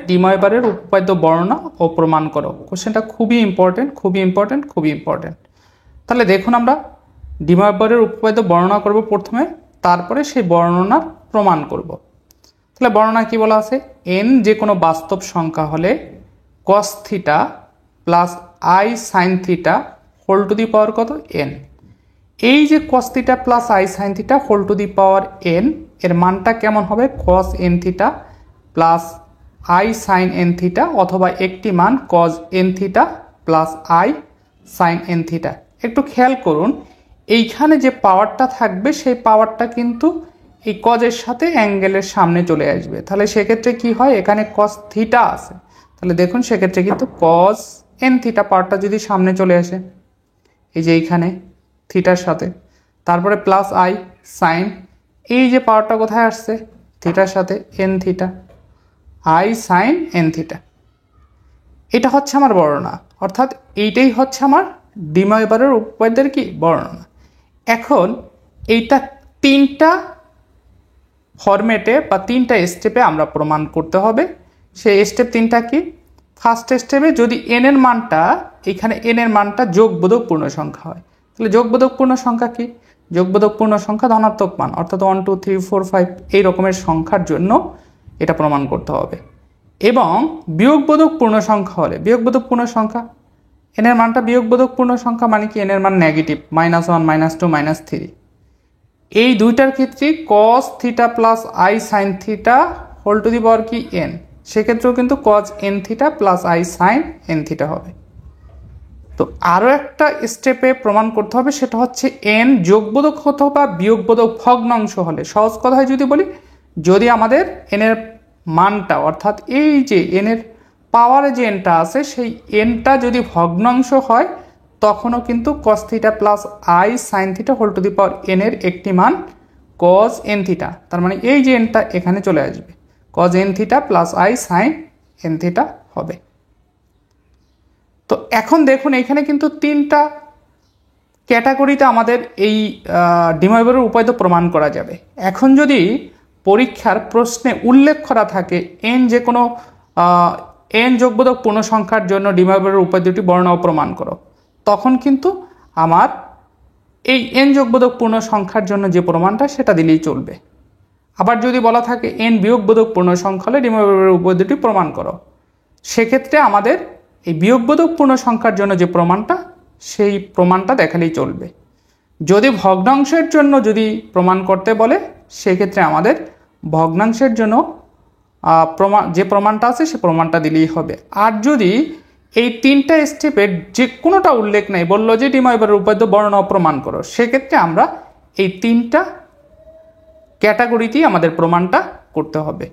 ডিময়বারের উপপাদ্য বর্ণনা ও প্রমাণ করো। কোশ্চেনটা খুবই ইম্পর্টেন্ট। তাহলে দেখুন, আমরা ডিময়বারের উপপাদ্য বর্ণনা করব প্রথমে, তারপরে সেই বর্ণনার প্রমাণ করব। তাহলে বর্ণনা কি বলা আছে? এন যে কোনো বাস্তব সংখ্যা হলে cos theta plus I sine theta whole to the power কত? এন। এই যে cos theta plus I sine theta whole to the power N, এর মানটা কেমন হবে? Cos n theta plus I sine N theta, অথবা একটি মান cos N theta plus I sine N theta. একটু খেয়াল করুন, এইখানে যে পাওয়ারটা থাকবে সেই পাওয়ারটা কিন্তু এই কজের সাথে অ্যাঙ্গেলের সামনে চলে আসবে। তাহলে সেক্ষেত্রে কি হয়? এখানে কস থিটা আছে, তাহলে দেখুন সেক্ষেত্রে কিন্তু কজ এন থিটা পাওয়ারটা যদি সামনে চলে আসে, এই যে এইখানে থিটার সাথে, তারপরে প্লাস আই সাইন, এই যে পাওয়ারটা কোথায় আসছে? থিটার সাথে, N theta, I sine N theta. এটা হচ্ছে আমার বর্ণনা, অর্থাৎ এইটাই হচ্ছে আমার ডিময়বারের উপপাদ্যের কি? বর্ণনা। এখন এইটা তিনটা ফরম্যাটে বা তিনটা স্টেপে আমরা প্রমাণ করতে হবে। সেই স্টেপ তিনটা কি? ফার্স্ট স্টেপে যদি এন এর মানটা, এখানে এন এর মানটা যোগবোধক পূর্ণ সংখ্যা হয়, তাহলে যোগবোধক পূর্ণ সংখ্যা কি? যোগবোধক পূর্ণ সংখ্যা ধনাত্মক মান, অর্থাৎ 1 2 3 4 5 এই রকমের সংখ্যার জন্য এটা প্রমাণ করতে হবে। এবং বিয়োগবোধক পূর্ণ সংখ্যা হলে, বিয়োগবোধক পূর্ণ সংখ্যা, এন এর মানটা বিয়োগবোধক পূর্ণ সংখ্যা মানে কি? এন এর মান নেগেটিভ, -1 -2 -3, এই দুইটার ক্ষেত্রে cos theta plus I sine theta whole to the power কি? এন, সেক্ষেত্রেও কিন্তু cos N theta plus I sine N theta হবে। তো আরও একটা স্টেপে প্রমাণ করতে হবে, সেটা হচ্ছে এন যোগবোধক অথবা বিয়োগবোধক ভগ্নাংশ হলে। সহজ কথায় যদি বলি, যদি আমাদের এন এর মানটা, অর্থাৎ এই যে এন এর পাওয়ারে যে এনটা আছে, সেই এনটা যদি ভগ্নাংশ হয়, তখনও কিন্তু cos theta plus I sine theta whole to the power N এর একটি মান কজ এন থিটা, তার মানে এই যে এনটা এখানে চলে আসবে, cos N theta plus I sine N theta হবে। তো এখন দেখুন, এখানে কিন্তু তিনটা ক্যাটাগরিতে আমাদের এই ডিময়বারের উপপাদ্য প্রমাণ করা যাবে। এখন যদি পরীক্ষার প্রশ্নে উল্লেখ করা থাকে এন যে কোনো এন যোগবোধক পূর্ণ সংখ্যার জন্য ডিময়বারের উপপাদ্যটি বর্ণনা ও প্রমাণ করো, তখন কিন্তু আমার এই এন যোগবোধক পূর্ণ সংখ্যার জন্য যে প্রমাণটা সেটা দিলেই চলবে। আবার যদি বলা থাকে এন বিয়োগবোধক পূর্ণ সংখ্যা হলে ডিময়বারের উপপাদ্যটি প্রমাণ করো, সেক্ষেত্রে আমাদের এই বিয়োগবোধক পূর্ণ সংখ্যার জন্য যে প্রমাণটা, সেই প্রমাণটা দেখালেই চলবে। যদি ভগ্নাংশের জন্য যদি প্রমাণ করতে বলে, সেক্ষেত্রে আমাদের ভগ্নাংশের জন্য যে প্রমাণটা আছে সে প্রমাণটা দিলেই হবে। আর যদি এই তিনটা স্টেপের যে কোনোটা উল্লেখ নেই, বললো যে ডিময়বারের উপপাদ্য বর্ণনা প্রমাণ করো, সেক্ষেত্রে আমরা এই তিনটা ক্যাটাগরিতেই আমাদের প্রমাণটা করতে হবে।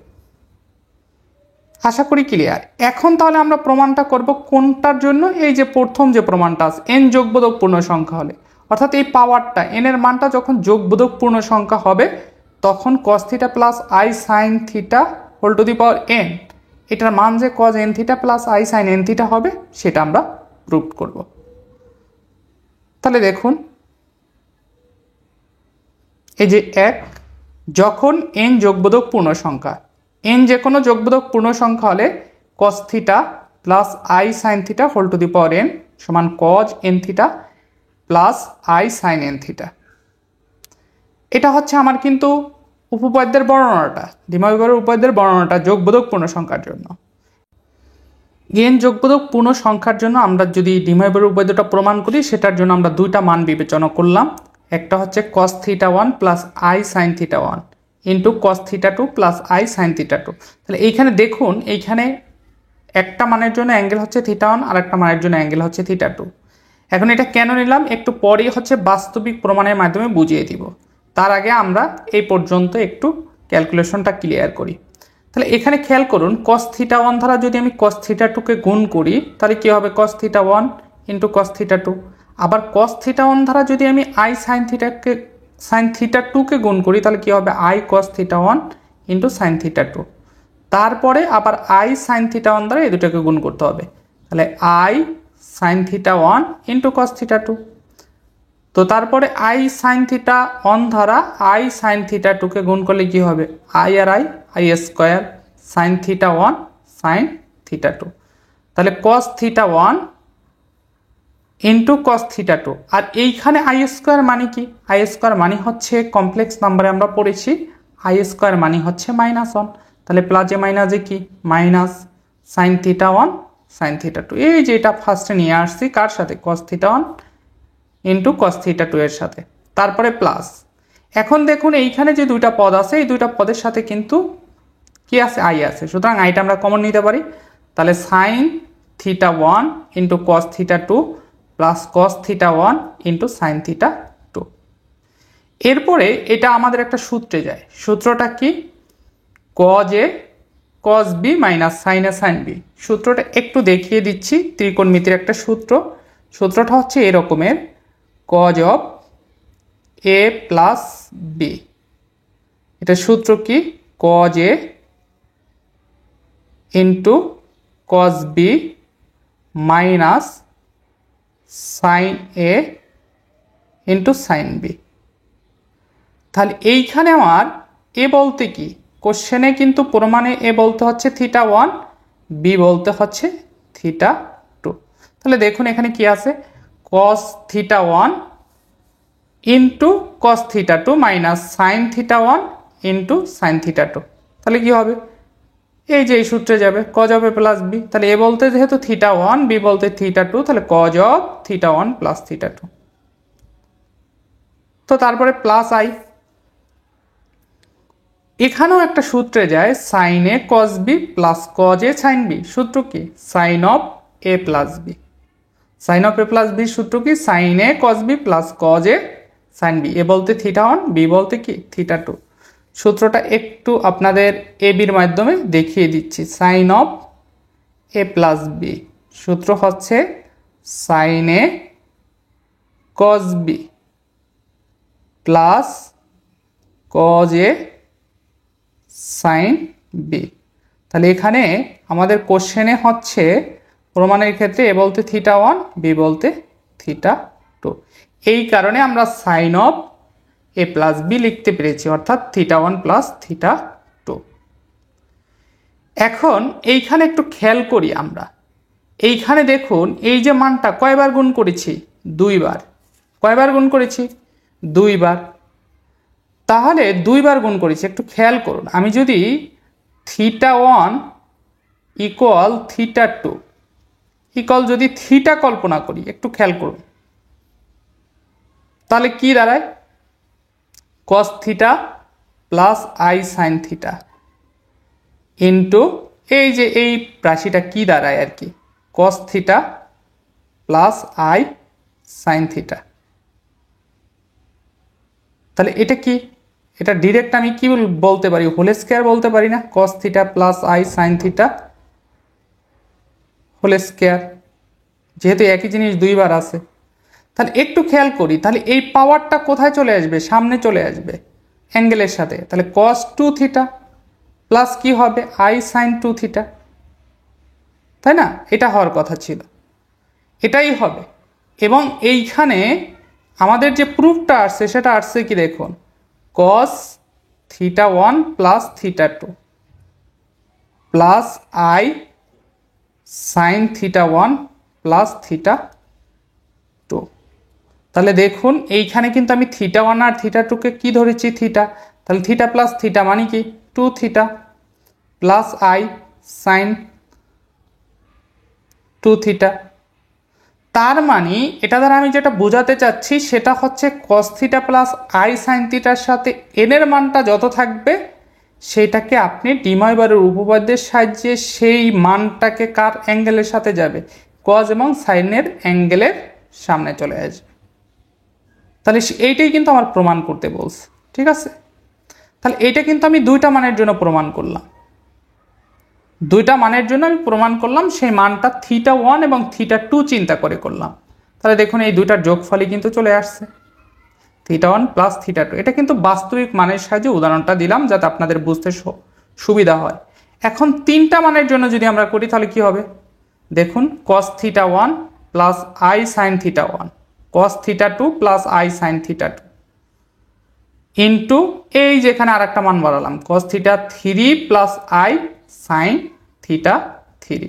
আশা করি ক্লিয়ার। এখন তাহলে আমরা প্রমাণটা করব কোনটার জন্য? এই যে প্রথম যে প্রমাণটা আছে, এন যোগবোধক পূর্ণ সংখ্যা হলে, অর্থাৎ এই পাওয়ারটা, এন এর মানটা যখন যোগবোধক পূর্ণ সংখ্যা হবে, তখন cos theta plus I sine theta whole to the power N, এটার মান যে cos N theta plus I sine N theta হবে, সেটা আমরা প্রুভ করব। তাহলে দেখুন, এই যে এক, যখন এন যোগবোধক পূর্ণ সংখ্যা, এন যে কোনো যোগবোধক পূর্ণ সংখ্যা হলে cos theta plus I sine theta whole to the power n সমান cos N theta plus I sine N theta. এটা হচ্ছে আমার কিন্তু উপপাদ্যের বর্ণনাটা, ডিময়বারের উপপাদ্যের বর্ণনাটা যোগবোধক পূর্ণ সংখ্যার জন্য। এন যোগবোধক পূর্ণ সংখ্যার জন্য আমরা যদি ডিময়বারের উপপাদ্যটা প্রমাণ করি, সেটার জন্য আমরা দুইটা মান বিবেচনা করলাম। একটা হচ্ছে cos theta 1 plus I sine theta 1 into cos theta 2 plus I sine theta 2। তাহলে এইখানে দেখুন, এইখানে একটা মানের জন্য অ্যাঙ্গেল হচ্ছে থিটা 1, আর একটা মানের জন্য অ্যাঙ্গেল হচ্ছে থিটা 2। এখন এটা কেন নিলাম একটু পরেই হচ্ছে বাস্তবিক প্রমাণের মাধ্যমে বুঝিয়ে দিব। তার আগে আমরা এই পর্যন্ত একটু ক্যালকুলেশনটা ক্লিয়ার করি। তাহলে এখানে খেয়াল করুন, cos থিটা 1 দ্বারা যদি আমি cos থিটা 2 কে গুণ করি, তাহলে কি হবে? cos theta 1 into cos theta 2। আবার cos থিটা 1 দ্বারা যদি আমি আই সাইন থিটা 2 কে গুণ করি, তাহলে কি হবে? I cos theta 1 into sine theta 2। তারপরে আবার আই সাইন থিটা 1 দ্বারা এই দুটোকে গুণ করতে হবে, তাহলে I sine theta 1 into cos theta 2। তো তারপরে আই সাইন থিটা 1 দ্বারা আই সাইন থিটা 2 কে গুণ করলে কি হবে? I r i square sine theta 1 sine theta two. তাহলে cos theta one into cos theta two. আর এইখানে আই স্কোয়ার মানে কি? আই স্কোয়ার মানে হচ্ছে কমপ্লেক্স নাম্বারে আমরা পড়েছি আই স্কোয়ার মানে হচ্ছে -1। তাহলে প্লাসে মাইনাসে কি minus sine theta one sine theta two. এই যে এটা ফার্স্টে নিয়ে আসছি কার সাথে? Cos theta one into cos theta two এর সাথে, তারপরে প্লাস। এখন দেখুন এইখানে যে দুইটা পদ আছে এই দুইটা পদের সাথে কিন্তু কি আছে? আই আছে। সুতরাং আইটা আমরা কমন নিতে পারি। তাহলে sine theta one into cos theta two plus cos theta one into sine theta two. এরপরে এটা আমাদের একটা সূত্রে যায়। সূত্রটা কি? Cos A cos B minus sine A sine B. সূত্রটা একটু দেখিয়ে দিচ্ছি, ত্রিকোণমিতির একটা সূত্র। সূত্রটা হচ্ছে এরকমের, cos of A plus B. এটা সূত্র কি? Cos A into cos B minus sine A into sine B. তাহলে এইখানে আমার এ বলতে কি? কোশ্চেনে কিন্তু প্রমাণে এ বলতে হচ্ছে থিটা ওয়ান, বি বলতে হচ্ছে থিটা টু। তাহলে দেখুন এখানে কি আছে? Cos theta one into cos theta two minus sine theta one into sine theta two. তাহলে কি হবে? এই যে এই সূত্রে যাবে cos of A plus B. তাহলে এ বলতে যেহেতু থিটা ওয়ান, বি বলতে থিটা টু, তাহলে cos of theta one plus theta two. তো তারপরে প্লাস আই। এখানেও একটা সূত্রে যায় সাইন এ কস বি প্লাস কজ এ সাইন বি। সূত্র কি? Sine of A plus b. Sine of A plus B সূত্র কি? Sine A cos B plus cos A sine b. A বলতে থিটা ওয়ান, বি বলতে কি থিটা টু। সূত্রটা একটু আপনাদের এ বির মাধ্যমে দেখিয়ে দিচ্ছি। Sine of A plus B সূত্র হচ্ছে সাইন এ কস বি প্লাস কজ এ সাইন বি। তাহলে এখানে আমাদের কোশ্চেনে হচ্ছে প্রমাণের ক্ষেত্রে এ বলতে থিটা ওয়ান, বি বলতে থিটা টু। এই কারণে আমরা sine of A plus B লিখতে পেরেছি, অর্থাৎ theta one plus theta two. এখন এইখানে একটু খেয়াল করি আমরা। এইখানে দেখুন এই যে মানটা কয়বার গুণ করেছি? দুইবার। কয়বার গুণ করেছি? দুইবার। তাহলে দুইবার গুণ করেছি, একটু খেয়াল করুন। আমি যদি theta one equal theta two equal যদি থিটা কল্পনা করি, একটু খেয়াল করুন, তাহলে কি দাঁড়ায়? Cos theta plus I sine theta into এই যে এই রাশিটা কি দাঁড়ায় আর কি? Cos theta plus I sine theta. তাহলে এটা কি? এটা ডিরেক্ট আমি কি বলতে পারি? হোল স্কয়ার বলতে পারি না? Cos theta plus I sine theta whole square, যেহেতু একই জিনিস দুইবার আছে। তাহলে একটু খেয়াল করি, তাহলে এই পাওয়ারটা কোথায় চলে আসবে? সামনে চলে আসবে অ্যাঙ্গেলের সাথে। তাহলে কস টু থিটা প্লাস কি হবে? আই সাইন টু থিটা, তাই না? এটা হওয়ার কথা ছিল, এটাই হবে। এবং এইখানে আমাদের যে প্রুফটা আসছে সেটা আসছে কি দেখুন, cos theta one plus theta two plus I sine theta one plus theta two. তাহলে দেখুন এইখানে কিন্তু আমি থিটা ওয়ান আর থিটা টুকে কি ধরেছি? থিটা। তাহলে থিটা প্লাস থিটা মানে কি? Two theta plus I sine two theta. তার মানে এটা দ্বারা আমি যেটা বোঝাতে চাচ্ছি সেটা হচ্ছে কস থিটা প্লাস আই সাইন থিটার সাথে এনের মানটা যত থাকবে সেটাকে আপনি ডিময়বারের উপপাদ্যের সাহায্যে সেই মানটাকে কার অ্যাঙ্গেলের সাথে যাবে? কজ এবং সাইনের অ্যাঙ্গেলের সামনে চলে আসবে। তাহলে এইটাই কিন্তু আমার প্রমাণ করতে বলছে, ঠিক আছে? তাহলে এইটা কিন্তু আমি দুইটা মানের জন্য প্রমাণ করলাম। দুইটা মানের জন্য আমি প্রমাণ করলাম, সেই মানটা থিটা ওয়ান এবং থিটা টু চিন্তা করে করলাম। তাহলে দেখুন এই দুইটার যোগফলই কিন্তু চলে আসছে theta one plus theta two. এটা কিন্তু বাস্তবিক মানের সাহায্যে উদাহরণটা দিলাম যাতে আপনাদের বুঝতে সুবিধা হয়। এখন তিনটা মানের জন্য যদি আমরা করি তাহলে কি হবে? দেখুন cos theta one plus I sine theta one, cos theta two plus I sine theta two into এই যেখানে আর একটা মান বাড়ালাম cos theta three plus I sine theta three.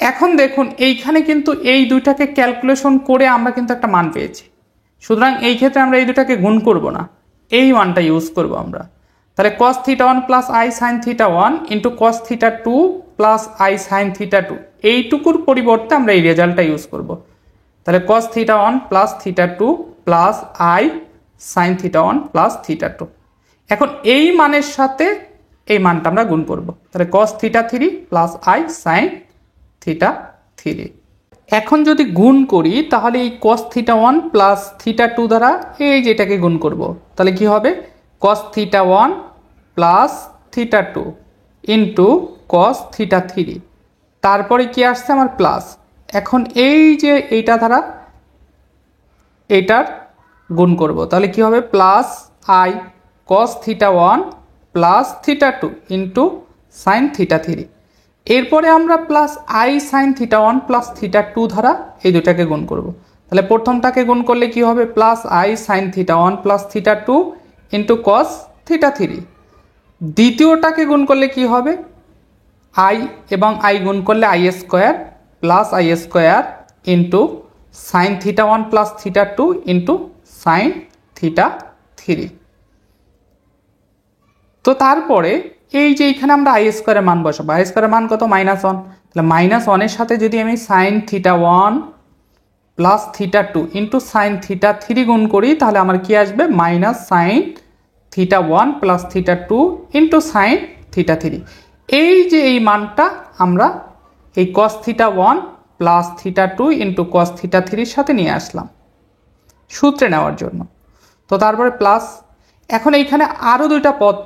এখন দেখুন এইখানে কিন্তু এই দুইটাকে ক্যালকুলেশন করে আমরা কিন্তু একটা মান পেয়েছি, সুতরাং এই ক্ষেত্রে আমরা এই দুটাকে গুণ করব না, এই মানটা ইউজ করব আমরা। তাহলে cos theta 1 plus I sine theta 1 into cos theta 2 plus I sine theta 2, এইটুকুর পরিবর্তে আমরা এই রেজাল্টটা ইউজ করব। তাহলে cos theta 1 plus theta 2 plus I sine theta 1 plus theta 2। এখন এই মানের সাথে এই মানটা আমরা গুণ করব। তাহলে cos theta 3 plus I sine theta 3। এখন যদি গুণ করি তাহলে এই cos থিটা 1 প্লাস থিটা 2 দ্বারা এই যেটাকে গুণ করব, তাহলে কি হবে cos theta 1 plus theta 2 into cos theta 3, তারপরে কি আসছে আমার প্লাস। এখন এই যে এইটা দ্বারা এটার গুণ করব, তাহলে কি হবে plus I cos theta 1 plus theta 2 into sine theta 3। এরপরে আমরা plus I sine theta 1 plus theta 2 দ্বারা এই দুটাকে গুণ করব। তাহলে প্রথমটাকে গুণ করলে কি হবে plus I sine theta 1 plus theta 2 into cos theta 3। দ্বিতীয়টাকে গুণ করলে কি হবে আই এবং আই গুণ করলে I square plus I square into sine theta 1 plus theta 2 into sine theta 3। তো তারপরে এই যে এইখানে আমরা আই স্কোয়ারের মান বসাবো, আই স্কোয়ারের মান কত -1, তাহলে -1 এর সাথে যদি আমি sign theta 1 plus theta 2 into sine theta 3 গুণ করি তাহলে আমার কি আসবে minus sine theta 1 plus theta 2 into sine theta 3। এই যে এই মানটা আমরা এই cos theta 1 plus theta 2 into cos theta 3 সাথে নিয়ে আসলাম সূত্রে নেওয়ার জন্য। তো তারপরে প্লাস, এখন এইখানে আরও দুইটা পদ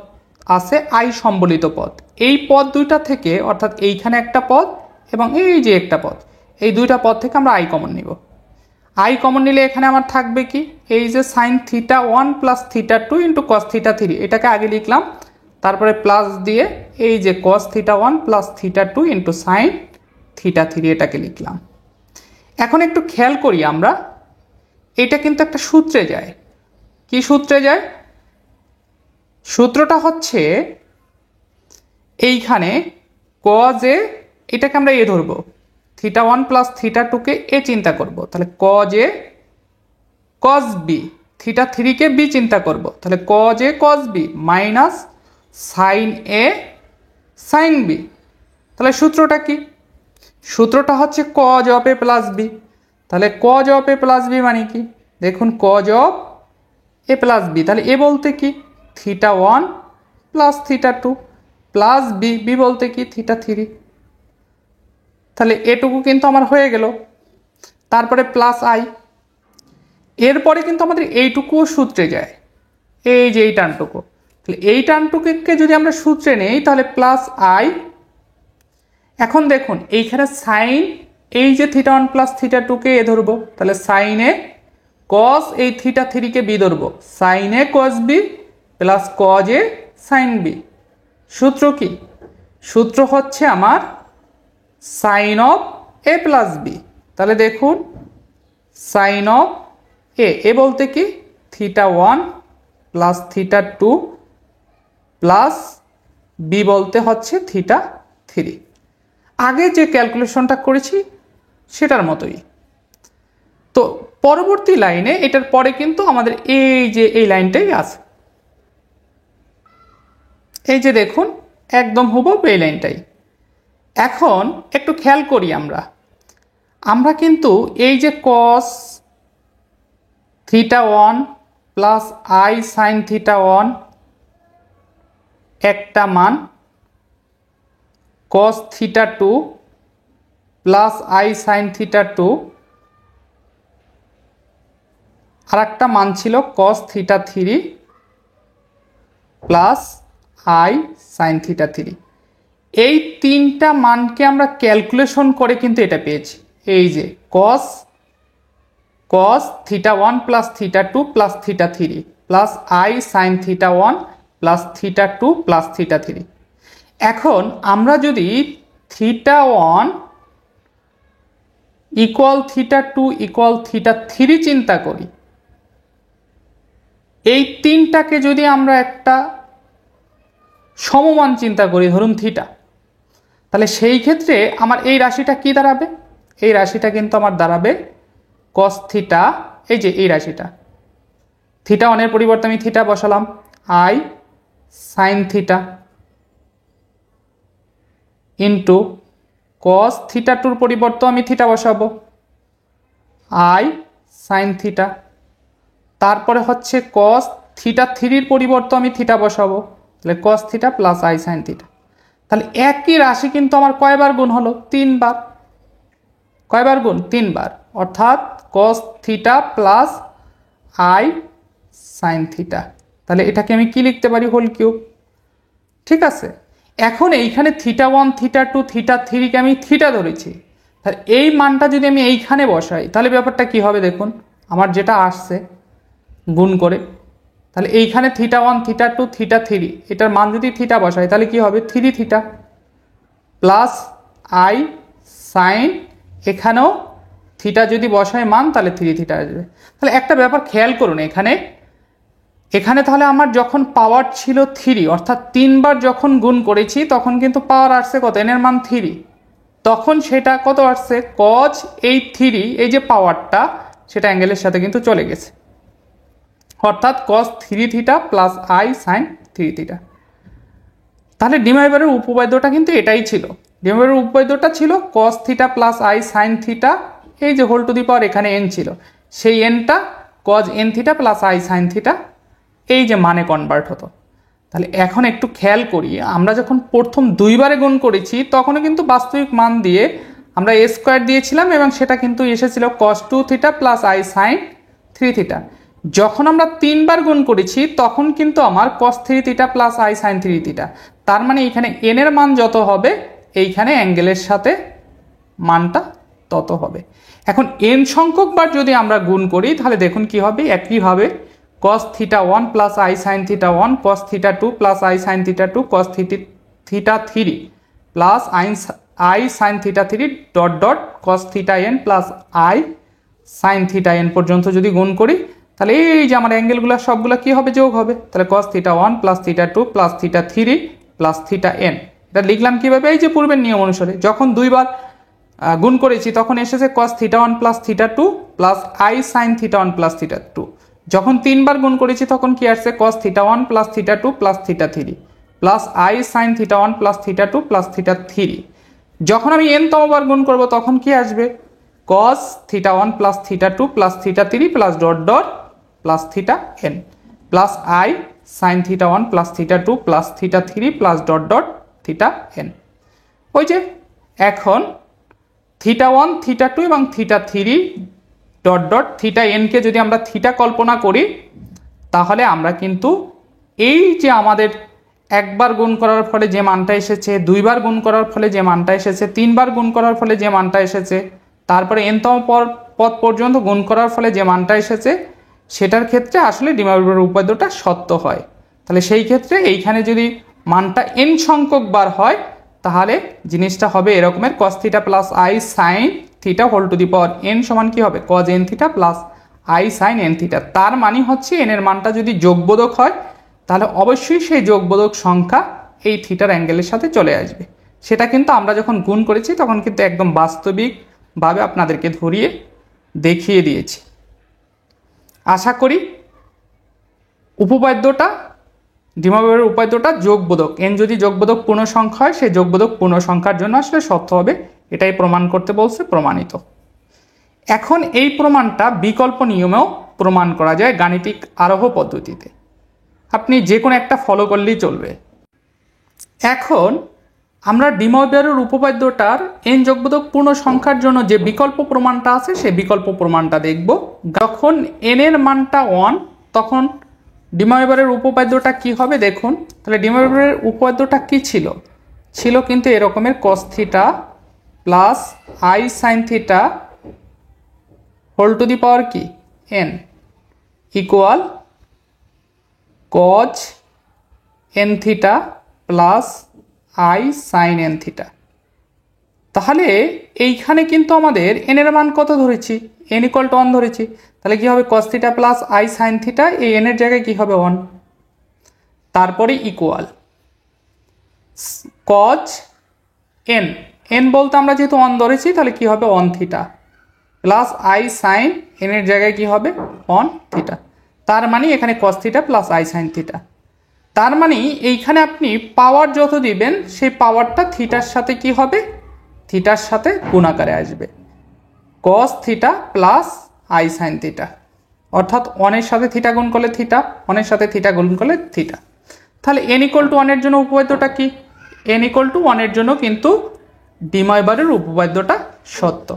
আছে আই সম্বলিত পদ, এই পদ দুইটা থেকে অর্থাৎ এইখানে একটা পদ এবং এই যে একটা পদ, এই দুইটা পদ থেকে আমরা আই কমন নিব। আই কমন নিলে এখানে আমার থাকবে কি এই যে sign theta 1 plus theta 2 into cos theta 3, এটাকে আগে লিখলাম, তারপরে প্লাস দিয়ে এই যে cos theta 1 plus theta 2 into sine theta 3 এটাকে লিখলাম। এখন একটু খেয়াল করি আমরা, এটা কিন্তু একটা সূত্রে যায়। কি সূত্রে যায়? সূত্রটা হচ্ছে এইখানে cos এ, এটাকে আমরা এ ধরবো, থিটা 1 প্লাস থিটা 2 কে এ চিন্তা করব, তাহলে cos A cos B, theta 3 কে বি চিন্তা করব, তাহলে cos A cos B minus sine A sine B. তাহলে সূত্রটা কি? সূত্রটা হচ্ছে cos of A plus B. তাহলে cos of A plus B মানে কি দেখুন, cos of A plus B, তাহলে এ বলতে কি theta 1 plus theta 2 plus B, B বলতে কি থিটা 3। তাহলে এটুকু কিন্তু আমার হয়ে গেল, তারপরে প্লাস আই, এরপরে কিন্তু আমাদের এইটুকুও সূত্রে যায়, এই যে এই টানটুকু, তাহলে এই টানটুকুকে যদি আমরা সূত্রে নেই তাহলে প্লাস আই। এখন দেখুন এইখানে সাইন, এই যে থিটা 1 প্লাস থিটা 2 কে এ ধরবো, তাহলে সাইনে cos এই থিটা 3 কে বি ধরবো, সাইনে cos B plus cos A sine B. সূত্র কি? সূত্র হচ্ছে আমার sine of A plus B. তাহলে দেখুন সাইন অফ এ বলতে কি theta 1 plus theta 2 plus B বলতে হচ্ছে থিটা 3। আগে যে ক্যালকুলেশনটা করেছি সেটার মতোই। তো পরবর্তী লাইনে এটার পরে কিন্তু আমাদের এই যে এই লাইনটাই আছে, এই যে দেখুন একদম হুবহু এই লাইনটাই। এখন একটু খেয়াল করি আমরা কিন্তু এই যে cos theta 1 plus I sine theta 1 একটা মান, cos theta 2 plus I sine theta 2 আর একটা মান ছিল cos theta 3 plus I sine theta 3। এই তিনটা মানকে আমরা ক্যালকুলেশন করে কিন্তু এটা পেয়েছি, এই যে cos theta 1 plus theta 2 plus theta 3 plus I sine theta 1 plus theta 2 plus theta 3। এখন আমরা যদি theta 1 equal theta 2 equal theta 3 চিন্তা করি, এই তিনটাকে যদি আমরা একটা সমমান চিন্তা করি ধরুন থিটা, তাহলে সেই ক্ষেত্রে আমার এই রাশিটা কি দাঁড়াবে? এই রাশিটা কিন্তু আমার দাঁড়াবে cos থিটা, এই যে এই রাশিটা থিটা ওয়ানের পরিবর্তে আমি থিটা বসালাম, i sin theta into cos theta টুর পরিবর্তে আমি থিটা বসাবো, i sin থিটা। তারপরে হচ্ছে cos থিটা থ্রির পরিবর্তে আমি থিটা বসাবো, তাহলে cos theta plus i sin theta. তাহলে একই রাশি কিন্তু আমার কয়বার গুণ হলো? 3 বার। কয়বার গুণ? 3 বার। অর্থাৎ cos theta plus i sin theta. তাহলে এটাকে আমি কি লিখতে পারি? Whole cube. ঠিক আছে, এখন এইখানে থিটা 1 থিটা 2 থিটা 3 কে আমি থিটা ধরেছি, তাহলে এই মানটা যদি আমি এইখানে বসাই তাহলে ব্যাপারটা কি হবে? দেখুন আমার যেটা আসছে গুণ করে, তাহলে এইখানে থিটা 1 থিটা 2 থিটা 3 এটার মান যদি থিটা বসাই তাহলে কি হবে? 3 থিটা প্লাস i sin, এখানেও থিটা যদি বসায় মান তাহলে 3 থিটা আসবে। তাহলে একটা ব্যাপার খেয়াল করুন, এখানে তাহলে আমার যখন পাওয়ার ছিল 3, অর্থাৎ 3 বার যখন গুণ করেছি তখন কিন্তু পাওয়ার আসছে কত? n এর মান 3, তখন সেটা কত আসছে? cos এই 3 এই যে পাওয়ারটা সেটা অ্যাঙ্গেলের সাথে কিন্তু চলে গেছে, অর্থাৎ cos 3 theta plus i sin 3 theta. তাহলে ডিমাইভারের উপপাদ্যটা কিন্তু এটাই ছিল। ডিমাইভারের উপপাদ্যটা ছিল cos theta plus i sin theta, এই যে হোল টু দি পাওয়ার এখানে n ছিল, সেই nটা cos n theta plus i sin theta এই যে মানে কনভার্ট হতো। তাহলে এখন একটু খেয়াল করি, আমরা যখন প্রথম 2 বারে গুণ করেছি তখনও কিন্তু বাস্তবিক মান দিয়ে আমরা a স্কয়ার দিয়েছিলাম এবং সেটা কিন্তু এসেছিল cos 2 theta plus i sin 3 theta. যখন আমরা 3 বার গুণ করেছি তখন কিন্তু আমার cos 3 theta plus i sin 3 theta. তার মানে এখানে n এর মান যত হবে এইখানে অ্যাঙ্গেলের সাথে মানটা তত হবে। এখন n সংখ্যক বার যদি আমরা গুণ করি তাহলে দেখুন কি হবে, একইভাবে cos theta 1 plus i sin theta 1, cos theta 2 plus i sin theta 2, cos theta 3 plus i sin theta 3 dot dot cos theta n plus i sin theta n পর্যন্ত যদি গুণ করি তাহলে এই যে আমার অ্যাঙ্গেলগুলো সবগুলো কি হবে? যোগ হবে। তাহলে cos theta 1 plus theta 2 plus theta 3 plus theta n। এটা লিখলাম কিভাবে? এই যে পূর্বের নিয়ম অনুসারে যখন 2 বার গুণ করেছি তখন এসেছে cos theta 1 plus theta 2 plus i sin theta 1 plus theta 2। যখন 3 বার গুণ করেছি তখন কি আসছে? cos theta 1 plus theta 2 plus theta 3 plus i sin theta 1 plus theta 2 plus theta 3। যখন আমি n তম বার গুণ করব তখন কি আসবে? cos theta 1 plus theta 2 plus theta 3 plus dot dot plus theta n plus i sin theta 1 plus theta 2 plus theta 3 plus dot dot theta n। ওই যে এখন থিটা 1 থিটা 2 এবং theta 3 dot dot theta n কে যদি আমরা theta কল্পনা করি তাহলে আমরা কিন্তু এই যে আমাদের একবার গুণ করার ফলে যে মানটা এসেছে, 2 বার গুণ করার ফলে যে মানটা এসেছে, 3 বার গুণ করার ফলে যে মানটা এসেছে, তারপরে nতম পদ পর্যন্ত গুণ করার ফলে যে মানটা এসেছে, সেটার ক্ষেত্রে আসলে ডিমাইভারের উপপাদ্যটা সত্য হয়। তাহলে সেই ক্ষেত্রে এইখানে যদি মানটা n সংখ্যক বার হয় তাহলে জিনিসটা হবে এরকমের cos theta plus i sin theta whole to the power n সমান কি হবে? cos n theta plus i sin n theta. তার মানে হচ্ছে n এর মানটা যদি যোগবোধক হয় তাহলে অবশ্যই সেই যোগবোধক সংখ্যা এই থিটার অ্যাঙ্গেলের সাথে চলে আসবে। সেটা কিন্তু আমরা যখন গুণ করেছি তখন কিন্তু একদম বাস্তবিকভাবে আপনাদেরকে ধরিয়ে দেখিয়ে দিয়েছি। আশা করি উপপাদ্যটা, ডিমাইভারের উপপাদ্যটা যোগবোধক, n যদি যোগবোধক পূর্ণ সংখ্যা হয় সেই যোগবোধক পূর্ণ সংখ্যার জন্য আসলে সত্য হবে, এটাই প্রমাণ করতে বলছে, প্রমাণিত। এখন এই প্রমাণটা বিকল্প নিয়মেও প্রমাণ করা যায় গাণিতিক আরোহ পদ্ধতিতে। আপনি যে কোনো একটা ফলো করলেই চলবে। এখন আমরা ডিমাইভারের উপপাদ্যটার n যোগবোধক পূর্ণ সংখ্যার জন্য যে বিকল্প প্রমাণটা আছে সেই বিকল্প প্রমাণটা দেখব। যখন n এর মানটা 1 তখন ডিমাইভারের উপপাদ্যটা কি হবে দেখুন। তাহলে ডিমাইভারের উপপাদ্যটা কি ছিল? ছিল কিন্তু এরকমের cos theta plus i sin theta whole to the power কি n equal cos n theta plus i sin n theta. তাহলে এইখানে কিন্তু আমাদের n এর মান কত ধরেছি? n ইকুয়াল টু 1 ধরেছি। তাহলে কি হবে? cos theta plus i sin theta, এই n এর জায়গায় কি হবে? 1। তারপরে ইকুয়াল cos এন, এন বলতে আমরা যেহেতু অন ধরেছি তাহলে কি হবে on theta plus i sine এনের জায়গায় কি হবে অন থিটা, তার মানে এখানে কস theta plus I sine theta. তার মানে এইখানে আপনি পাওয়ার যত দিবেন সেই পাওয়ারটা থিটার সাথে কি হবে, থিটার সাথে গুণাকারে আসবে, কস theta plus I sine theta, অর্থাৎ অনের সাথে থিটা গুণ করলে থিটা, অনের সাথে থিটা গুণ করলে থিটা। তাহলে n ইকুয়াল টু 1 এর জন্য উপপাদ্যটা কি, n ইকুয়াল টু 1 এর জন্য কিন্তু ডিময়বারের উপপাদ্যটা সত্য।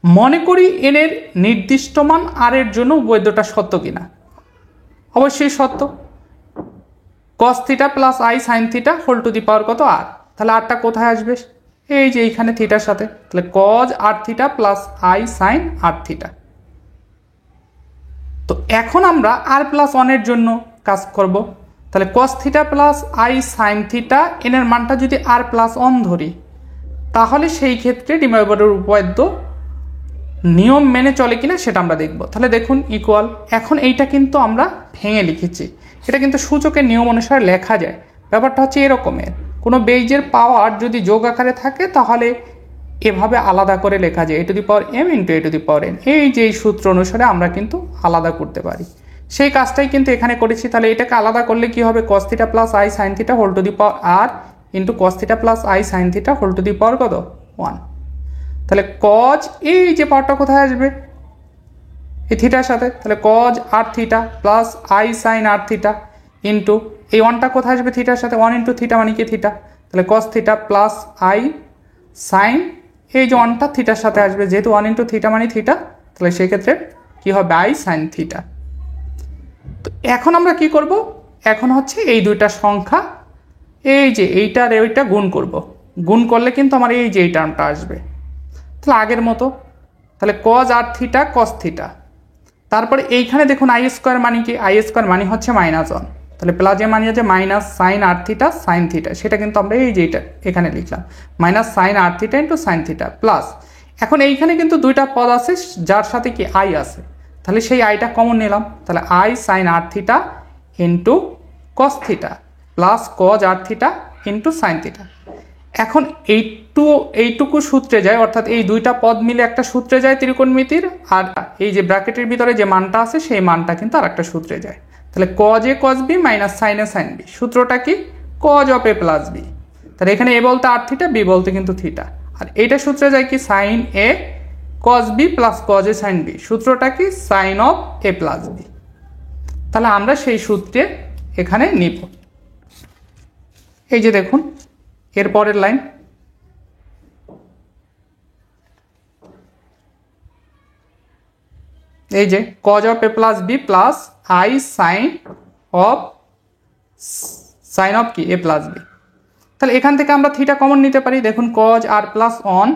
মনে করি n এর নির্দিষ্ট মান r এর জন্য উপপাদ্যটা সত্য কিনা, অবশ্যই সত্য। cos theta plus I sine theta whole to the power কত r, তাহলে আরটা কোথায় আসবে, এই যে এইখানে থিটার সাথে, তাহলে cos r theta plus i sine r theta. তো এখন আমরা r প্লাস 1 এর জন্য কাজ করব, তাহলে cos theta plus I sine theta N এর মানটা যদি r প্লাস 1 ধরি, তাহলে সেই ক্ষেত্রে ডিময়বারের উপপাদ্য নিয়ম মেনে চলে কিনা সেটা আমরা দেখব। তাহলে দেখুন ইকুয়াল, এখন এইটা কিন্তু আমরা ভেঙে লিখেছি, এটা কিন্তু সূচকের নিয়ম অনুসারে লেখা যায়। ব্যাপারটা হচ্ছে এরকমের, কোনো বেইজের পাওয়ার যদি যোগ আকারে থাকে তাহলে এভাবে আলাদা করে লেখা যায়, a to the power m into a to the power n, এই যে সূত্র অনুসারে আমরা কিন্তু আলাদা করতে পারি, সেই কাজটাই কিন্তু এখানে করেছি। তাহলে এটাকে আলাদা করলে কি হবে, cos theta plus I sine theta whole to the power r into cos theta plus I sine theta whole to the power কত 1। তাহলে cos এই যে পাওয়ারটা কোথায় আসবে, এই থিটার সাথে, তাহলে cos R theta plus I sine R theta into এই 1টা কোথায় আসবে থিটার সাথে, 1 ইন্টু থিটা মানে কি থিটা, তাহলে cos theta plus i sine, এই যে 1টা থিটার সাথে আসবে, যেহেতু 1 ইন্টু থিটা মানে থিটা, তাহলে সেক্ষেত্রে কি হবে আই সাইন থিটা। তো এখন আমরা কি করব, এখন হচ্ছে এই দুইটা সংখ্যা, এই যে এইটা আর এইটা গুণ করব, গুণ করলে কিন্তু আমার এই যে এই টার্মটা আসবে। তাহলে আগের মতো, তাহলে cos R theta cos theta, তারপরে এইখানে দেখুন আই স্কোয়ার মানে কি, আই স্কোয়ার মানে হচ্ছে -1, তাহলে প্লাসে মানে আছে মাইনাস সাইন আর থিটা সাইন থিটা, সেটা কিন্তু আমরা এই যে এটা এখানে লিখলাম মাইনাস সাইন আর theta into sine theta plus, এখন এইখানে কিন্তু দুইটা পদ আছে যার সাথে কি আই আছে, তাহলে সেই আইটা কমন নিলাম, তাহলে I sine R theta into cos theta plus cos R theta into sine theta. এখন এইটুকু সূত্রে যায়, অর্থাৎ এই দুইটা পদ মিলে একটা সূত্রে যায় ত্রিকোণমিতির, আর এই যে ব্র্যাকেটের ভিতরে যে মানটা আছে সেই মানটা কিন্তু আর একটা সূত্রে যায়। তাহলে cos A cos B minus sine A sine B, সূত্রটা কি cos of A plus B, তাহলে এখানে এ বলতে আর থিটা, বি বলতে কিন্তু থিটা, আর এইটা সূত্রে যায় কি sine A cos B plus cos A sine B, সূত্রটা কি sine of A plus B. তাহলে আমরা সেই সূত্রে এখানে নিব, এই যে দেখুন এর পরের লাইন, এই যে cos of A plus B plus I sine of কি এ প্লাস বি। তাহলে এখান থেকে আমরা থিটা কমন নিতে পারি, দেখুন cos R plus one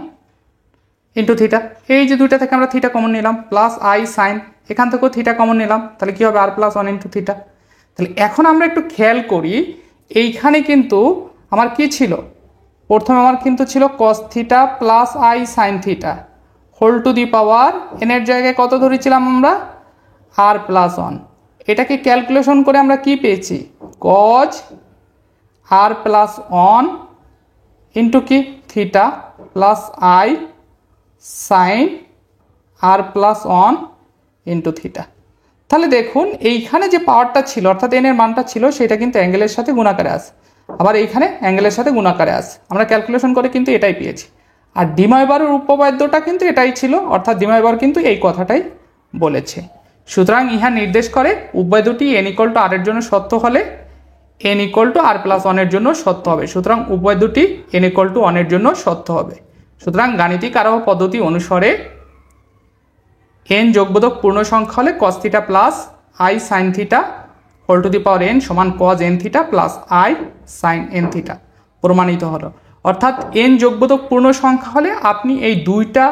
into theta, এই যে দুইটা থেকে আমরা থিটা কমন নিলাম প্লাস আই সাইন, এখান থেকেও থিটা কমন নিলাম, তাহলে কি হবে আর প্লাস 1 ইন্টু থিটা। তাহলে এখন আমরা একটু খেয়াল করি, এইখানে কিন্তু আমার কি ছিল, প্রথমে আমার কিন্তু ছিল cos theta plus I sine theta whole to the power এনের জায়গায় কত ধরেছিলাম আমরা আর প্লাস 1, এটাকে ক্যালকুলেশন করে আমরা কি পেয়েছি কজ আর প্লাস 1 ইন্টু কি theta plus I sine R plus 1 into theta. তাহলে দেখুন এইখানে যে পাওয়ারটা ছিল অর্থাৎ এন এর মানটা ছিল সেটা কিন্তু অ্যাঙ্গেলের সাথে গুণাকারে আসে, আবার এইখানে অ্যাঙ্গেলের সাথে গুণাকারে আসে, আমরা ক্যালকুলেশন করে কিন্তু এটাই পেয়েছি। আর ডিময়বারের উপপাদ্যটা কিন্তু এটাই ছিল, অর্থাৎ ডিময়বার কিন্তু এই কথাটাই বলেছে। সুতরাং ইহা নির্দেশ করে উপপাদ্যটি n ইকুয়াল টু আর এর জন্য সত্য হলে n equal to R plus 1 এর জন্য সত্য হবে, সুতরাং উপপাদ্যটি n ইকুয়াল টু 1 এর জন্য সত্য হবে। সুতরাং গাণিতিক আরোহ পদ্ধতি অনুসারে n যোগবোধক পূর্ণ সংখ্যা হলে cos theta plus I sine theta whole to the power n সমান cos n theta plus I sine n theta প্রমাণিত হলো। অর্থাৎ n যোগবোধক পূর্ণ সংখ্যা হলে আপনি এই দুইটা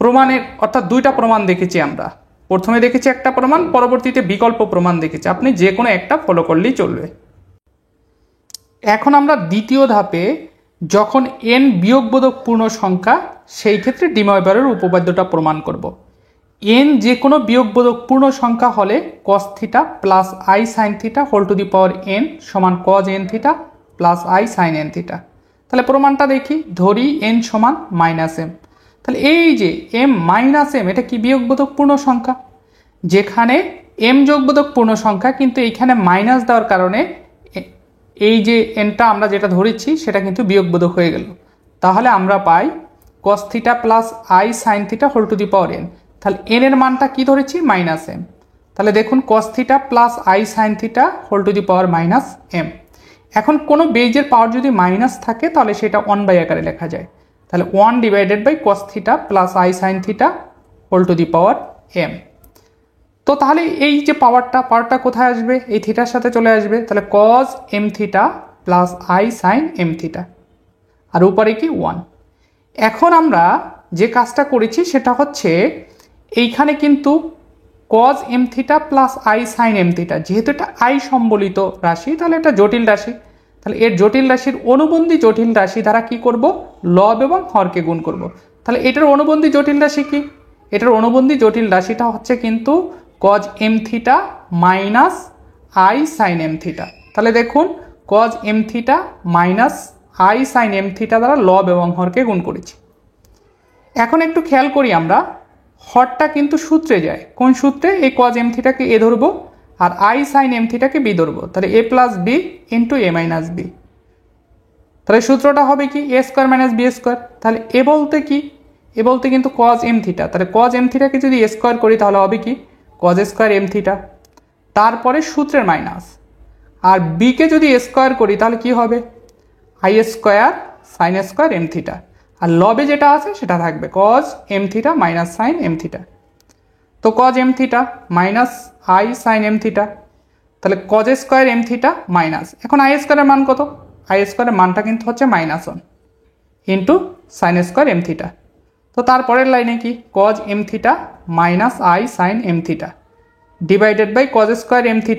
প্রমাণের, অর্থাৎ দুইটা প্রমাণ দেখেছি আমরা, প্রথমে দেখেছি একটা প্রমাণ, পরবর্তীতে বিকল্প প্রমাণ দেখেছি, আপনি যে কোনো একটা ফলো করলেই চলবে। এখন আমরা দ্বিতীয় ধাপে যখন n বিয়োগবোধক পূর্ণ সংখ্যা সেই ক্ষেত্রে ডিময়বারের উপপাদ্যটা প্রমাণ করব। n যে কোনো বিয়োগবোধক পূর্ণ সংখ্যা হলে cos theta plus I sine theta whole to the power n সমান cos n theta plus I sine n theta. তাহলে প্রমাণটা দেখি, ধরি n সমান -m। তাহলে এই যে m-m এটা কি বিয়োগবোধক পূর্ণ সংখ্যা, যেখানে m যোগবোধক পূর্ণ সংখ্যা, কিন্তু এইখানে মাইনাস দেওয়ার কারণে এই যে nটা আমরা যেটা ধরেছি সেটা কিন্তু বিয়োগবোধক হয়ে গেল। তাহলে আমরা পাই cos θ plus i sin θ whole to the power n। তাহলে n এর মানটা কি ধরেছি? -m। তাহলে দেখুন cos θ plus i sin θ whole to the power -m। এখন কোনো বেজের পাওয়ার যদি মাইনাস থাকে তাহলে সেটা 1 আকারে লেখা যায়। তাহলে 1 divided by cos θ plus i sin θ whole to the power m। তো তাহলে এই যে পাওয়ারটা কোথায় আসবে? এই থিটার সাথে চলে আসবে। তাহলে cos mθ plus i sin mθ, আর উপরে কি 1। এখন আমরা যে কাজটা করেছি সেটা হচ্ছে এইখানে কিন্তু cos mθ plus i sin mθ, যেহেতু এটা i সম্বলিত রাশি তাহলে এটা জটিল রাশি, তাহলে এর জটিল রাশির অনুবন্ধী জটিল রাশি দ্বারা কি করব? লব এবং হরকে গুণ করব। তাহলে এটার অনুবন্ধী জটিল রাশি কি? এটার অনুবন্ধী জটিল রাশিটা হচ্ছে কিন্তু cos mθ minus i sin mθ। তাহলে দেখুন cos mθ minus i sin mθ দ্বারা লব এবং হরকে গুণ করেছি। এখন একটু খেয়াল করি, আমরা হরটা কিন্তু সূত্রে যায়। কোন সূত্রে? এই cos mθটাকে a ধরবো আর i sin mθটাকে b ধরবো। তাহলে a plus b into a minus b। তাহলে সূত্রটা হবে কি? a square minus b square. তাহলে এ বলতে কি? এ বলতে কিন্তু cos mθ। তাহলে cos mθটাকে যদি a স্কোয়ার করি তাহলে হবে কি? cos স্কোয়ার mθ, তারপরে সূত্রের মাইনাস, আর b কে যদি a স্কোয়ার করি তাহলে কি হবে? i square sin square mθ, আর লবে যেটা আছে সেটা থাকবে cos mθ minus sin mθ। তো cos mθ minus i sin mθ, তাহলে cos স্কোয়ার mθ মাইনাস, এখন i স্কোয়ারের মান কত? i স্কোয়ারের মানটা কিন্তু হচ্ছে -1 ইন্টু sin স্কোয়ার mθ। তো তারপরের লাইনে কি? cos mθ minus i sin mθ divided by cos square mθ,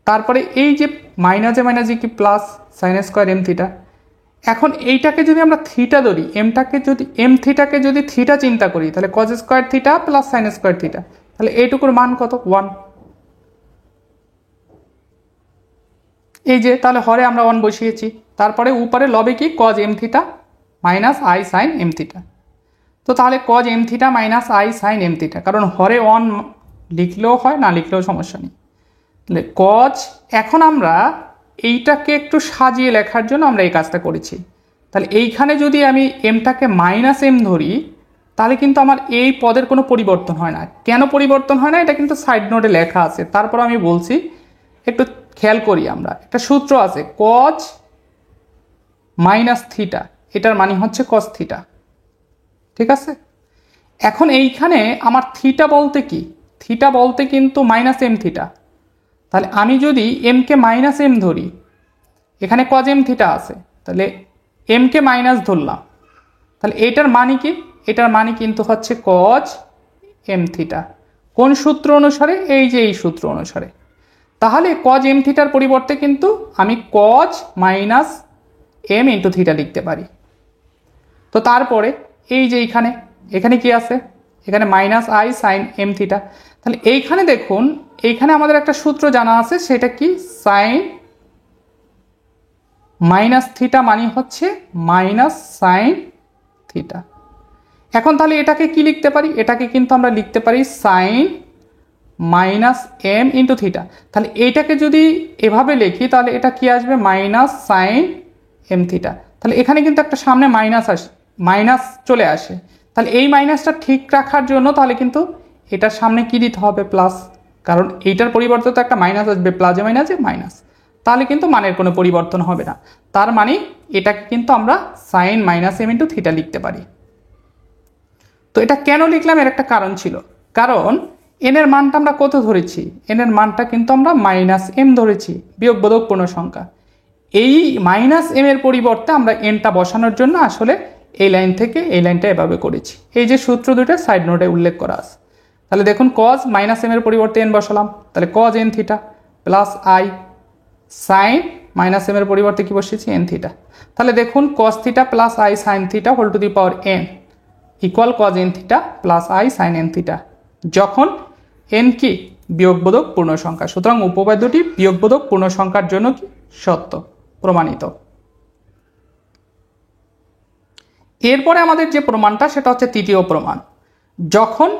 তারপরে এই যে মাইনাসে মাইনাসে কি প্লাস sin স্কোয়ার mθ। এখন এইটাকে যদি আমরা থিটা ধরি, mθটাকে যদি থিটা চিন্তা করি তাহলে cos square theta plus sin square theta, তাহলে এইটুকুর মান কত? 1। এই যে তাহলে হরে আমরা 1 বসিয়েছি, তারপরে উপরে লবে কি? cos mθ minus i sin mθ। তো তাহলে cos mθ minus i sin mθ, কারণ হরে 1 লিখলেও হয়, না লিখলেও সমস্যা নেই। তাহলে cos, এখন আমরা এইটাকে একটু সাজিয়ে লেখার জন্য আমরা এই কাজটা করেছি। তাহলে এইখানে যদি আমি mটাকে -m ধরি তাহলে কিন্তু আমার এই পদের কোনো পরিবর্তন হয় না। কেন পরিবর্তন হয় না? এটা কিন্তু সাইড নোটে লেখা আছে, তারপর আমি বলছি, একটু খেয়াল করি। আমরা একটা সূত্র আছে cos θ, এটার মানে হচ্ছে cos θ, ঠিক আছে? এখন এইখানে আমার থিটা বলতে কি? থিটা বলতে কিন্তু -mθ। তাহলে আমি যদি m কে -m ধরি, এখানে cos mθ আছে, তাহলে m কে মাইনাস ধরলাম, তাহলে এটার মানে কি? এটার মানে কিন্তু হচ্ছে cos mθ। কোন সূত্র অনুসারে? এই যে এই সূত্র অনুসারে। তাহলে cos mθর পরিবর্তে কিন্তু আমি cos m ইন্টু থিটা লিখতে পারি। তো তারপরে এই যে এখানে কি আছে? এখানে -i sin mθ। তাহলে এইখানে দেখুন, এইখানে আমাদের একটা সূত্র জানা আছে, সেটা কি? sin θ মানে হচ্ছে sin θ। এখন তাহলে এটাকে কি লিখতে পারি? এটাকে কিন্তু আমরা লিখতে পারি sin m ইন্টু থিটা। তাহলে এইটাকে যদি এভাবে লিখি তাহলে এটা কি আসবে? sin mθ। তাহলে এখানে কিন্তু একটা সামনে মাইনাস চলে আসে, তাহলে এই মাইনাসটা ঠিক রাখার জন্য তাহলে কিন্তু এটার সামনে কি দিতে হবে? প্লাস, কারণ এইটার পরিবর্তে তো একটা মাইনাস আসবে, প্লাসে মাইনাসে মাইনাস, তাহলে কিন্তু মানের কোনো পরিবর্তন হবে না। তার মানে এটাকে কিন্তু আমরা sin m ইন্টু থিটা লিখতে পারি। তো এটা কেন লিখলাম? এর একটা কারণ ছিল, কারণ n এর মানটা আমরা কত ধরেছি? n এর মানটা কিন্তু আমরা -m ধরেছি, বিয়োগবোধক পূর্ণ সংখ্যা। এই -m এর পরিবর্তে আমরা nটা বসানোর জন্য আসলে এই লাইন থেকে এই লাইনটা এভাবে করেছি। এই যে সূত্র দুটো সাইড নোটে উল্লেখ করা আছে। তাহলে দেখুন cos -m এর পরিবর্তে n বসালাম, তাহলে cos n theta plus i sin -m এর পরিবর্তে কি বসিয়েছি? n theta. তাহলে দেখুন cos theta plus i sin theta whole to the power n equal cos n theta plus i sin n theta, যখন n কি? বিয়োগবোধক পূর্ণ সংখ্যা। সুতরাং উপপাদ্যটি বিয়োগবোধক পূর্ণ সংখ্যার জন্য কি? সত্য, প্রমাণিত। এরপরে আমাদের যে প্রমাণটা সেটা হচ্ছে তৃতীয় প্রমাণ, যখন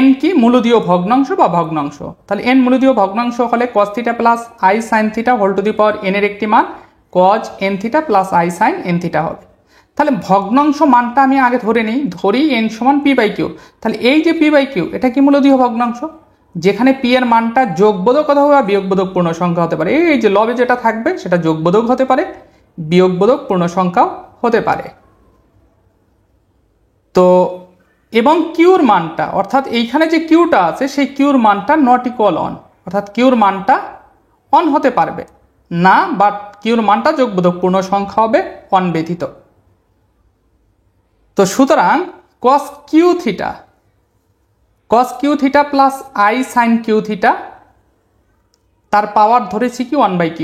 n কি মূলদীয় ভগ্নাংশ বা ভগ্নাংশ, তাহলে n মূলদীয় ভগ্নাংশ হলে cos theta plus i sin theta whole to the power n এর একটি মান cos n theta plus i sin n theta হবে। তাহলে ভগ্নাংশ মানটা আমি আগে ধরি n সমান p বাই কিউ। তাহলে এই যে p বাই কিউ এটা কি মূলদীয় ভগ্নাংশ, যেখানে p এর মানটা যোগবোধক অথবা বিয়োগবোধক পূর্ণ সংখ্যা হতে পারে। এই যে লবে যেটা থাকবে সেটা যোগবোধক হতে পারে, বিয়োগবোধক পূর্ণ সংখ্যাও হতে পারে। তো এবং কিউর মানটা, অর্থাৎ এইখানে যে কিউটা আছে সেই কিউর মানটা নট ইকুয়াল অন, অর্থাৎ কিউর মানটা অন হতে পারবে না, বাট কিউর মানটা যোগবোধক পূর্ণ সংখ্যা হবে অন ব্যতীত। তো সুতরাং cos Q theta plus i sin Q theta তার পাওয়ার ধরেছি কি 1/q,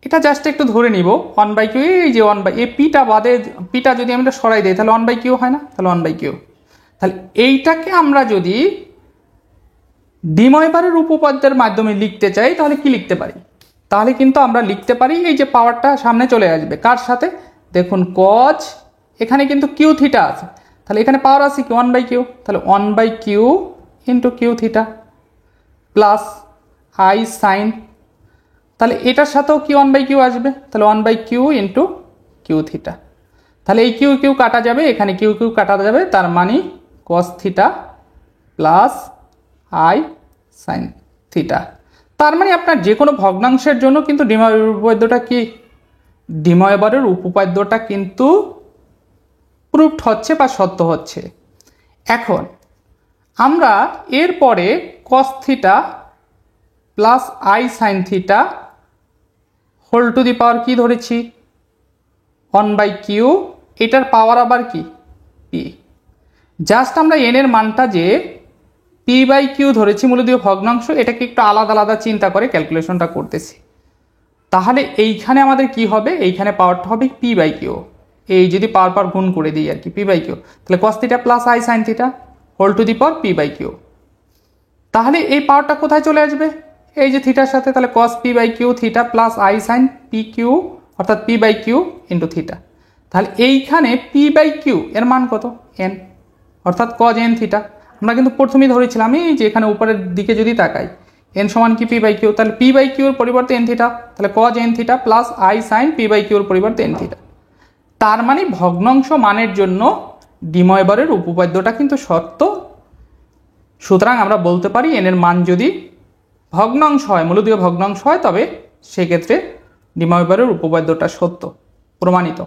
এটা জাস্ট একটু ধরে নিব 1/q। এই যে 1/, এই পিটা বাদে পিটা যদি আমরা সরাই দিই তাহলে 1/q হয় না, তাহলে 1/q। তাহলে এইটাকে আমরা যদি ডিময়বারের উপপাদ্যের মাধ্যমে লিখতে চাই তাহলে কি লিখতে পারি, তাহলে কিন্তু আমরা লিখতে পারি এই যে পাওয়ারটা সামনে চলে আসবে কার সাথে, দেখুন cos, এখানে কিন্তু কিউ থিটা আছে, তাহলে এখানে পাওয়ার আছে কি 1/q, তাহলে 1/q into Q theta plus i sin, তাহলে এটার সাথেও কি 1/q আসবে, তাহলে 1/q ইন্টু কিউ থিটা। তাহলে এই কিউ কিউ কাটা যাবে, এখানে কিউ কিউ কাটা যাবে, তার মানে cos theta plus i sin theta. তার মানে আপনার যে কোনো ভগ্নাংশের জন্য কিন্তু ডিময়বারের উপপাদ্যটা কি, ডিময়বারের উপপাদ্যটা কিন্তু প্রুফড হচ্ছে বা সত্য হচ্ছে। এখন আমরা এরপরে cos theta plus i sin theta whole to the power কি ধরেছি 1/q, এটার পাওয়ার আবার কি p। জাস্ট আমরা n এর মানটা যে p/q ধরেছি মূলদীয় ভগ্নাংশ, এটাকে একটু আলাদা আলাদা চিন্তা করে ক্যালকুলেশনটা করতেছি। তাহলে এইখানে আমাদের কি হবে, এইখানে পাওয়ারটা হবে p/q, এই যদি পাওয়ার গুণ করে দিই আর কি p/q, তাহলে cos theta plus i sin theta whole to the power p/q। তাহলে এই পাওয়ারটা কোথায় চলে আসবে, এই যে থিটার সাথে, তাহলে cos p/q theta plus i sin pq, অর্থাৎ p/q ইন্টু থিটা। তাহলে এইখানে p/q এর মান কত n, অর্থাৎ cos n থিটা। আমরা কিন্তু প্রথমেই ধরেছিলাম এই যে এখানে উপরের দিকে যদি তাকাই n সমান কি p/q, তাহলে p/q এর পরিবর্তে n থিটা, তাহলে cos n theta plus i sin p/q এর পরিবর্তে n থিটা। তার মানে ভগ্নাংশ মানের জন্য ডিময়বারের উপপাদ্যটা কিন্তু সত্য। সুতরাং আমরা বলতে পারি n এর মান যদি ভগ্নাংশ হয়, মূলদীয় ভগ্নাংশ হয়, তবে সেক্ষেত্রে ডিময়বারের উপপাদ্যটা সত্য, প্রমাণিত।